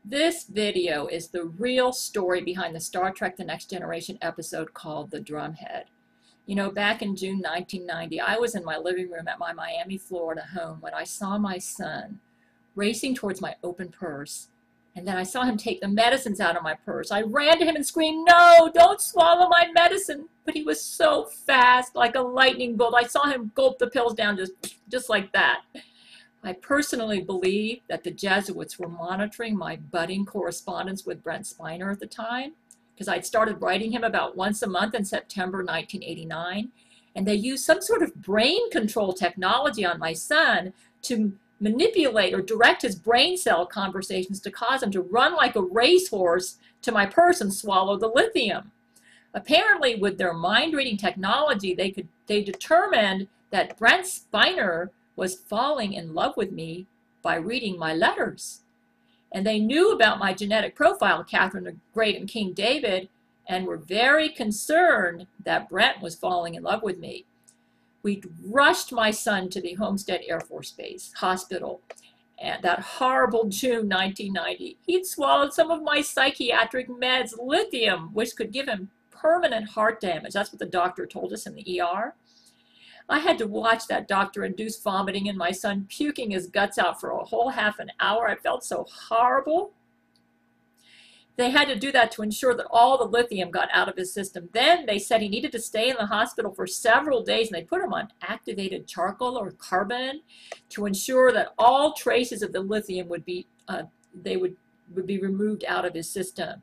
This video is the real story behind the Star Trek The Next Generation episode called The Drumhead. You know, back in June 1990, I was in my living room at my Miami, Florida home when I saw my son racing towards my open purse. And then I saw him take the medicines out of my purse. I ran to him and screamed, "No, don't swallow my medicine." But he was so fast, like a lightning bolt. I saw him gulp the pills down just like that. I personally believe that the Jesuits were monitoring my budding correspondence with Brent Spiner at the time, because I'd started writing him about once a month in September 1989, and they used some sort of brain control technology on my son to manipulate or direct his brain cell conversations to cause him to run like a racehorse to my purse and swallow the lithium. Apparently, with their mind-reading technology, they determined that Brent Spiner was falling in love with me by reading my letters. And they knew about my genetic profile, Catherine the Great and King David, and were very concerned that Brent was falling in love with me. We rushed my son to the Homestead Air Force Base Hospital, and that horrible June 1990. He'd swallowed some of my psychiatric meds, lithium, which could give him permanent heart damage. That's what the doctor told us in the ER. I had to watch that doctor-induced vomiting and my son puking his guts out for a whole half an hour. I felt so horrible. They had to do that to ensure that all the lithium got out of his system. Then they said he needed to stay in the hospital for several days, and they put him on activated charcoal or carbon to ensure that all traces of the lithium would be removed out of his system.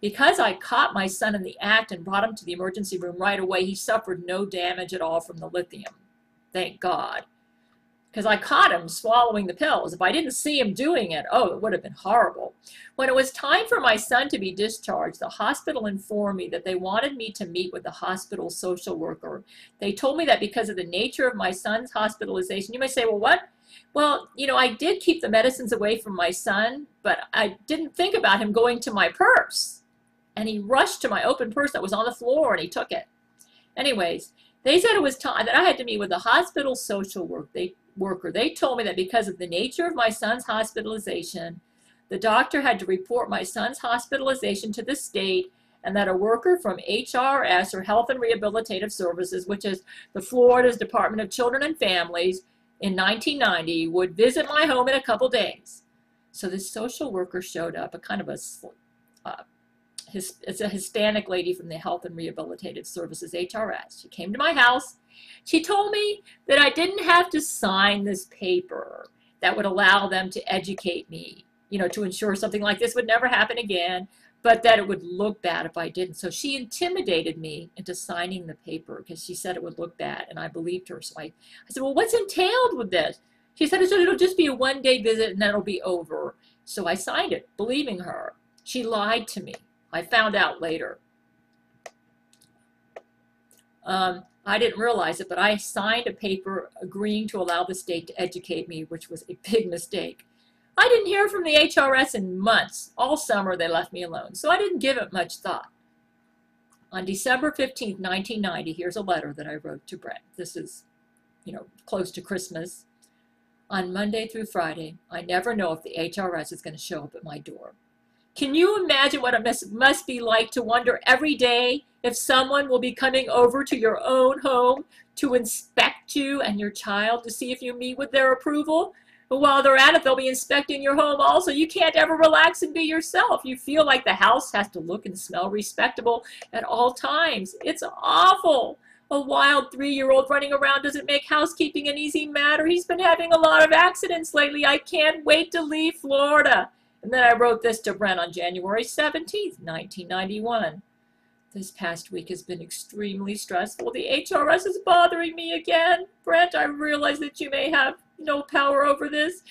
Because I caught my son in the act and brought him to the emergency room right away, he suffered no damage at all from the lithium. Thank God. Because I caught him swallowing the pills. If I didn't see him doing it, oh, it would have been horrible. When it was time for my son to be discharged, the hospital informed me that they wanted me to meet with the hospital social worker. They told me that because of the nature of my son's hospitalization, you may say, well, what? Well, you know, I did keep the medicines away from my son, but I didn't think about him going to my purse. And he rushed to my open purse that was on the floor, and he took it. Anyways, they said it was time that I had to meet with the hospital social worker. They told me that because of the nature of my son's hospitalization, the doctor had to report my son's hospitalization to the state, and that a worker from H.R.S. or Health and Rehabilitative Services, which is the Florida's Department of Children and Families, in 1990 would visit my home in a couple days. So this social worker showed up, it's a Hispanic lady from the Health and Rehabilitative Services, H.R.S. She came to my house. She told me that I didn't have to sign this paper that would allow them to educate me, you know, to ensure something like this would never happen again, but that it would look bad if I didn't. So she intimidated me into signing the paper because she said it would look bad, and I believed her. So I said, well, what's entailed with this? She said, it'll just be a one-day visit and then it'll be over. So I signed it, believing her. She lied to me. I found out later. I didn't realize it, but I signed a paper agreeing to allow the state to educate me, which was a big mistake. I didn't hear from the H.R.S. in months. All summer they left me alone, so I didn't give it much thought. On December 15th, 1990, here's a letter that I wrote to Brent. This is, you know, close to Christmas. On Monday through Friday, I never know if the H.R.S. is going to show up at my door. Can you imagine what it must be like to wonder every day if someone will be coming over to your own home to inspect you and your child to see if you meet with their approval? But while they're at it, they'll be inspecting your home also. You can't ever relax and be yourself. You feel like the house has to look and smell respectable at all times. It's awful. A wild 3-year-old running around doesn't make housekeeping an easy matter. He's been having a lot of accidents lately. I can't wait to leave Florida. And then I wrote this to Brent on January 17th, 1991. This past week has been extremely stressful. The H.R.S. is bothering me again. Brent, I realize that you may have no power over this,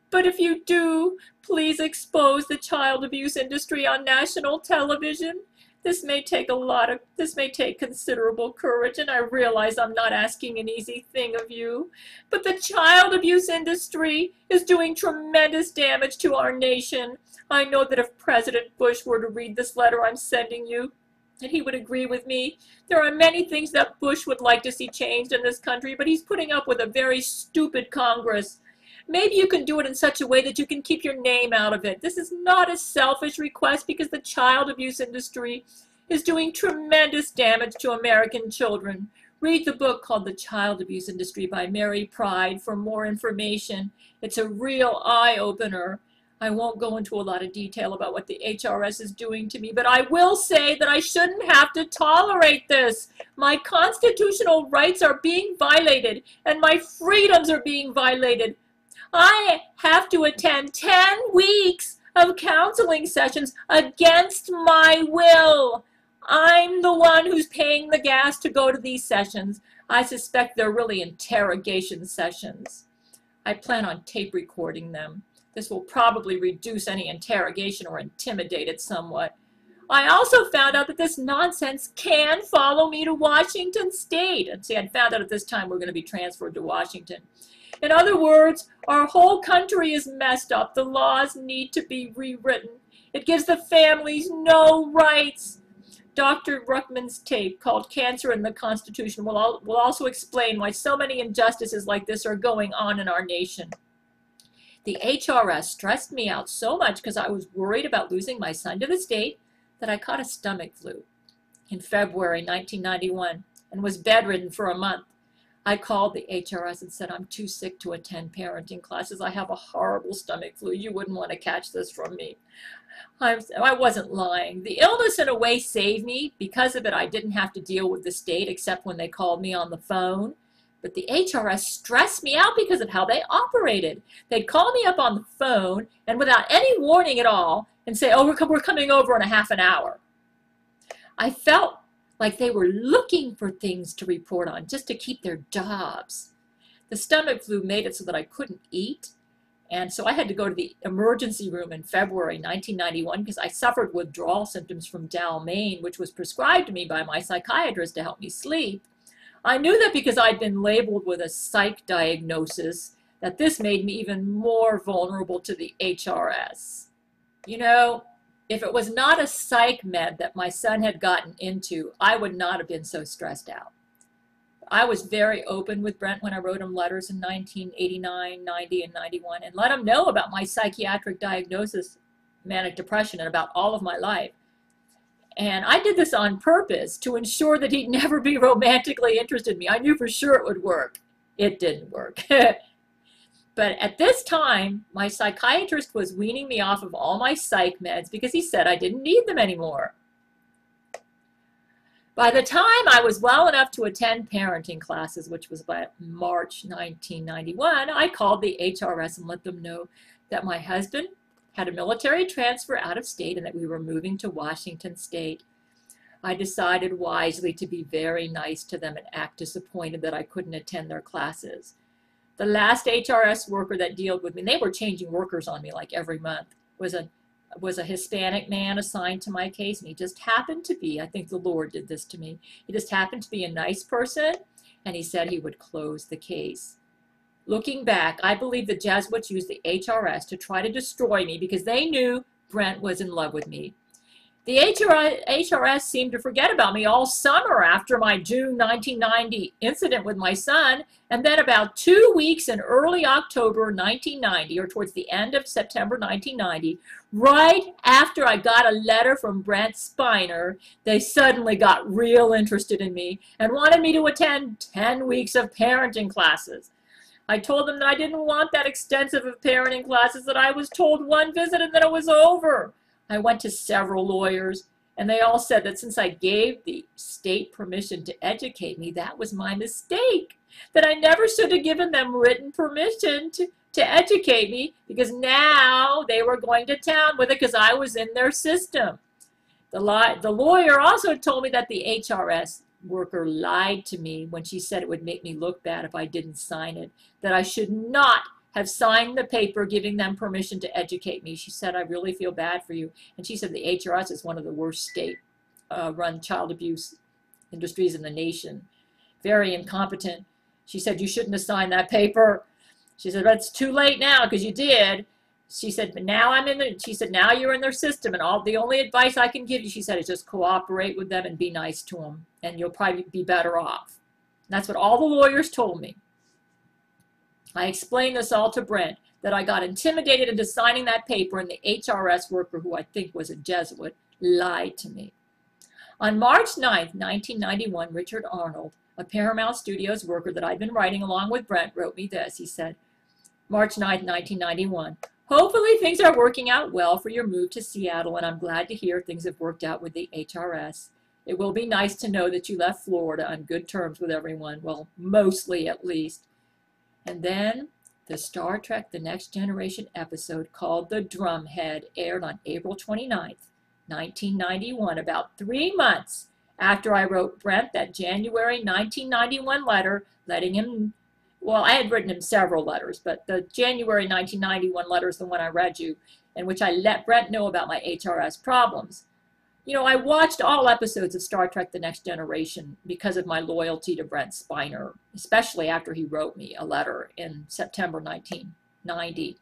but if you do, please expose the child abuse industry on national television. This may take considerable courage, and I realize I'm not asking an easy thing of you. But the child abuse industry is doing tremendous damage to our nation. I know that if President Bush were to read this letter I'm sending you, that he would agree with me. There are many things that Bush would like to see changed in this country, but he's putting up with a very stupid Congress. Maybe you can do it in such a way that you can keep your name out of it. This is not a selfish request because the child abuse industry is doing tremendous damage to American children. Read the book called The Child Abuse Industry by Mary Pride for more information. It's a real eye-opener. I won't go into a lot of detail about what the H.R.S. is doing to me, but I will say that I shouldn't have to tolerate this. My constitutional rights are being violated, and my freedoms are being violated. I have to attend 10 weeks of counseling sessions against my will. I'm the one who's paying the gas to go to these sessions. I suspect they're really interrogation sessions. I plan on tape recording them. This will probably reduce any interrogation or intimidate it somewhat. I also found out that this nonsense can follow me to Washington State. And see, I'd found out at this time we're going to be transferred to Washington. In other words, our whole country is messed up. The laws need to be rewritten. It gives the families no rights. Dr. Ruckman's tape called Cancer in the Constitution will also explain why so many injustices like this are going on in our nation. The H.R.S. stressed me out so much because I was worried about losing my son to the state that I caught a stomach flu in February 1991 and was bedridden for a month. I called the H.R.S. and said, I'm too sick to attend parenting classes. I have a horrible stomach flu. You wouldn't want to catch this from me. I wasn't lying. The illness in a way saved me. Because of it, I didn't have to deal with the state except when they called me on the phone. But the H.R.S. stressed me out because of how they operated. They'd call me up on the phone and without any warning at all and say, oh, we're coming over in a half an hour. I felt like they were looking for things to report on just to keep their jobs. The stomach flu made it so that I couldn't eat. And so I had to go to the emergency room in February 1991 because I suffered withdrawal symptoms from Dalmane, which was prescribed to me by my psychiatrist to help me sleep. I knew that because I'd been labeled with a psych diagnosis, that this made me even more vulnerable to the H.R.S. You know, if it was not a psych med that my son had gotten into, I would not have been so stressed out. I was very open with Brent when I wrote him letters in 1989, 90, and 91, and let him know about my psychiatric diagnosis, manic depression, and about all of my life. And I did this on purpose to ensure that he'd never be romantically interested in me. I knew for sure it would work. It didn't work. But at this time, my psychiatrist was weaning me off of all my psych meds because he said I didn't need them anymore. By the time I was well enough to attend parenting classes, which was by March 1991, I called the H.R.S. and let them know that my husband had a military transfer out of state and that we were moving to Washington State. I decided wisely to be very nice to them and act disappointed that I couldn't attend their classes. The last H.R.S. worker that dealt with me, and they were changing workers on me like every month, was a Hispanic man assigned to my case, and he just happened to be, I think the Lord did this to me, he just happened to be a nice person, and he said he would close the case. Looking back, I believe the Jesuits used the H.R.S. to try to destroy me because they knew Brent was in love with me. The H.R.S. seemed to forget about me all summer after my June 1990 incident with my son, and then about 2 weeks in early October 1990, or towards the end of September 1990, right after I got a letter from Brent Spiner, they suddenly got real interested in me and wanted me to attend 10 weeks of parenting classes. I told them that I didn't want that extensive of parenting classes, that I was told one visit and then it was over. I went to several lawyers, and they all said that since I gave the state permission to educate me, that was my mistake, that I never should have given them written permission to educate me, because now they were going to town with it because I was in their system. The lawyer also told me that the H.R.S. worker lied to me when she said it would make me look bad if I didn't sign it, that I should not have signed the paper giving them permission to educate me. She said, I really feel bad for you. And she said the H.R.S. is one of the worst state-run child abuse industries in the nation. Very incompetent. She said, you shouldn't have signed that paper. She said, but it's too late now because you did. She said, but now she said, now you're in their system, and the only advice I can give you, she said, is just cooperate with them and be nice to them, and you'll probably be better off. And that's what all the lawyers told me. I explained this all to Brent, that I got intimidated into signing that paper, and the H.R.S. worker, who I think was a Jesuit, lied to me. On March 9th, 1991, Richard Arnold, a Paramount Studios worker that I'd been writing along with Brent, wrote me this. He said, March 9th, 1991, hopefully things are working out well for your move to Seattle, and I'm glad to hear things have worked out with the H.R.S. It will be nice to know that you left Florida on good terms with everyone, well, mostly at least. And then the Star Trek The Next Generation episode called The Drumhead aired on April 29th, 1991, about 3 months after I wrote Brent that January 1991 letter letting him, well, I had written him several letters, but the January 1991 letter is the one I read you, in which I let Brent know about my H.R.S. problems. You know, I watched all episodes of Star Trek The Next Generation because of my loyalty to Brent Spiner, especially after he wrote me a letter in September 1990.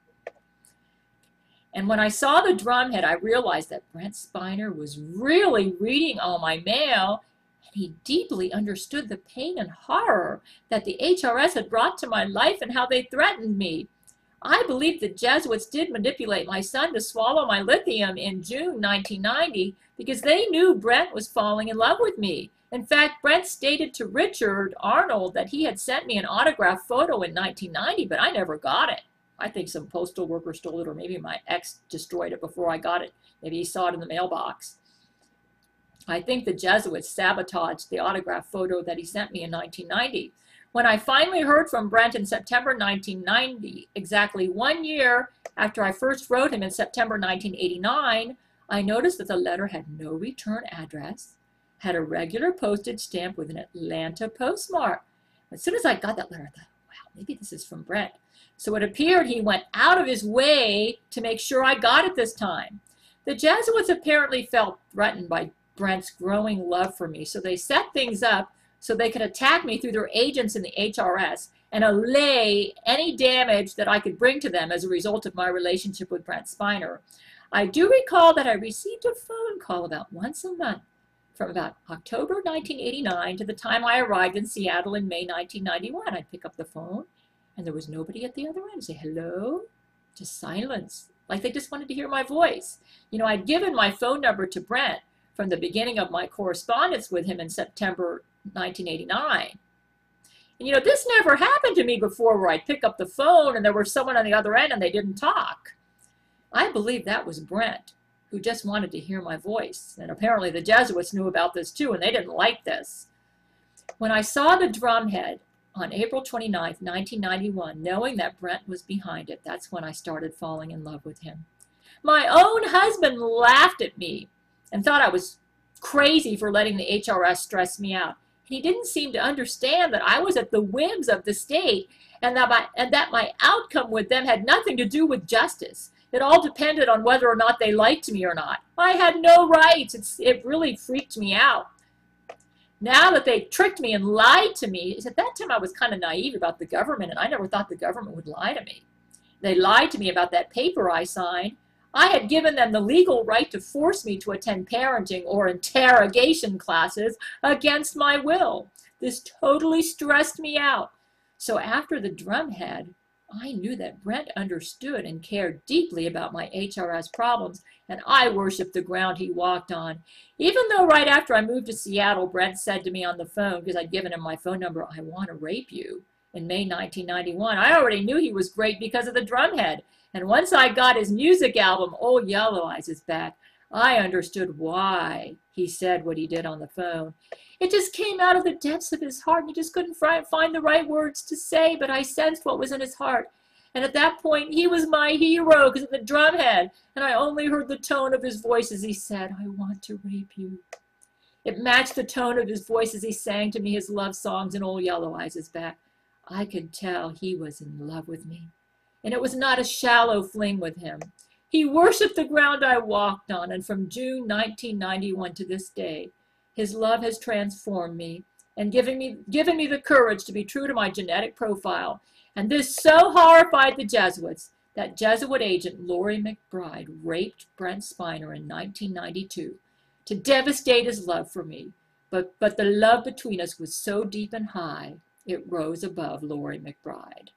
And when I saw the Drumhead, I realized that Brent Spiner was really reading all my mail, and he deeply understood the pain and horror that the H.R.S. had brought to my life and how they threatened me. I believe the Jesuits did manipulate my son to swallow my lithium in June 1990 because they knew Brent was falling in love with me. In fact, Brent stated to Richard Arnold that he had sent me an autographed photo in 1990, but I never got it. I think some postal worker stole it, or maybe my ex destroyed it before I got it. Maybe he saw it in the mailbox. I think the Jesuits sabotaged the autographed photo that he sent me in 1990. When I finally heard from Brent in September 1990, exactly 1 year after I first wrote him in September 1989, I noticed that the letter had no return address, had a regular postage stamp with an Atlanta postmark. As soon as I got that letter, I thought, wow, maybe this is from Brent. So it appeared he went out of his way to make sure I got it this time. The Jesuits apparently felt threatened by Brent's growing love for me, so they set things up so they could attack me through their agents in the H.R.S. and allay any damage that I could bring to them as a result of my relationship with Brent Spiner. I do recall that I received a phone call about once a month from about October 1989 to the time I arrived in Seattle in May 1991. I'd pick up the phone, and there was nobody at the other end. I'd say, hello? Just silence, like they just wanted to hear my voice. You know, I'd given my phone number to Brent from the beginning of my correspondence with him in September 1989. And you know, this never happened to me before, where I'd pick up the phone and there was someone on the other end and they didn't talk. I believe that was Brent, who just wanted to hear my voice. And apparently the Jesuits knew about this too, and they didn't like this. When I saw the Drumhead on April 29th, 1991, knowing that Brent was behind it, that's when I started falling in love with him. My own husband laughed at me and thought I was crazy for letting the H.R.S. stress me out. He didn't seem to understand that I was at the whims of the state, and that my outcome with them had nothing to do with justice. It all depended on whether or not they liked me or not. I had no rights. It really freaked me out. Now that they tricked me and lied to me, at that time I was kind of naive about the government, and I never thought the government would lie to me. They lied to me about that paper I signed. I had given them the legal right to force me to attend parenting or interrogation classes against my will. This totally stressed me out. So after the Drumhead, I knew that Brent understood and cared deeply about my H.R.S. problems, and I worshiped the ground he walked on. Even though right after I moved to Seattle, Brent said to me on the phone, because I'd given him my phone number, I want to rape you, in May 1991. I already knew he was great because of the Drumhead. And once I got his music album, Old Yellow Eyes is Back, I understood why he said what he did on the phone. It just came out of the depths of his heart, and he just couldn't find the right words to say, but I sensed what was in his heart. And at that point, he was my hero because of the Drumhead, and I only heard the tone of his voice as he said, I want to rape you. It matched the tone of his voice as he sang to me his love songs, and Old Yellow Eyes is Back. I could tell he was in love with me. And it was not a shallow fling with him. He worshiped the ground I walked on, and from June 1991 to this day, his love has transformed me and given me the courage to be true to my genetic profile. And this so horrified the Jesuits that Jesuit agent Laurie McBride raped Brent Spiner in 1992 to devastate his love for me. But the love between us was so deep and high, it rose above Laurie McBride.